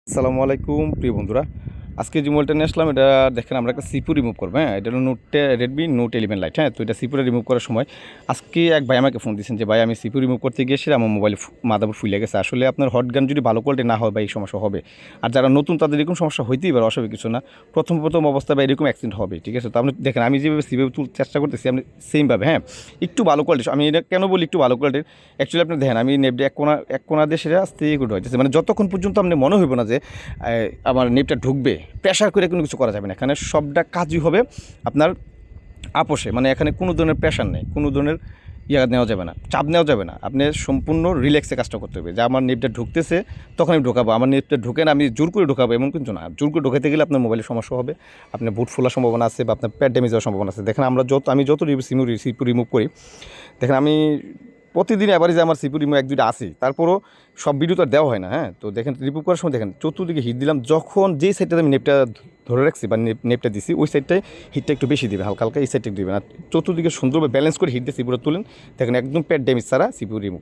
আসসালামু আলাইকুম প্রিয় বন্ধুরা, আজকে যে মোবাইলটা নিয়ে আসলাম এটা দেখেন আমরা একটা সিপু রিমুভ করবো। হ্যাঁ, এটা হলো রেডমি নোট 11 লাইট। হ্যাঁ, তো এটা সিপুটা রিমুভ করার সময় আজকে এক ভাই আমাকে ফোন দিয়েছেন যে ভাই আমি সিপু রিমুভ করতে গিয়েছি আমার মোবাইল মাদারবোর্ড ফুলে গেছে। আসলে আপনার হট গান যদি ভালো কোয়ালিটি না হয় বা এই সমস্যা হবে। আর যারা নতুন তাদের এরকম সমস্যা হইতেই পারে, অস্বাভাবিক কিছু না। প্রথম অবস্থায় বা এরকম অ্যাক্সিডেন্ট হবে, ঠিক আছে। তো আপনি দেখেন আমি যেভাবে সিভাবে তুলতে চেষ্টা করতেছি আপনি সেমভাবে, হ্যাঁ, একটু ভালো কোয়ালিটি। আমি এটা কেন বলি একটু ভালো কোয়ালিটির, অ্যাকচুয়ালি আপনি দেখেন আমি নেপডে এক কোনা দিয়ে সেটা আস্তে করে হইতেছে, মানে যতক্ষণ পর্যন্ত আপনি মনে হইব না যে আমার নেপটা ঢুকবে, প্রেশার করে কোনো কিছু করা যাবে না। এখানে সবটা কাজই হবে আপনার আপোষে, মানে এখানে কোনো ধরনের প্রেশার নেই, কোনো ধরনের নেওয়া যাবে না, চাপ নেওয়া যাবে না। আপনি সম্পূর্ণ রিল্যাক্সে কাজটা করতে হবে যে আমার নেপটা ঢুকতেছে তখন আমি ঢোকাবো, আমার নেপটা ঢুকে না আমি জোর করে ঢোকাবো এমন কিন্তু না। জোর করে ঢোকাতে গেলে আপনার মোবাইলের সমস্যা হবে, আপনার বুট ফোলার সম্ভাবনা আছে বা আপনার প্যাড ড্যামেজ হওয়ার সম্ভাবনা আছে। দেখেন আমি যত সিপু রিমুভ করি, দেখেন আমি প্রতিদিন অ্যাভারেজে আমার সিপু রিমুভ 1-2টা আসি, তারপরও সব ভিডিও তো আর দেওয়া হয় না। হ্যাঁ, তো দেখেন রিমুভ করার সময় দেখেন চতুর্দিকে হিট দিলাম, যখন যেই সাইডটাতে আমি নেপটা ধরে রাখছি বা নেপটা দিছি ওই সাইডটায় হিটটা একটু বেশি দিবে, হালকা হালকা এই সাইডটা দিবেন। আর চতুর্দিকে সুন্দরভাবে ব্যালেন্স করে হিট দিয়ে সিপুটা তুলেন, দেখেন একদম প্যাড ড্যামেজ ছাড়া সিপু রিমুভ।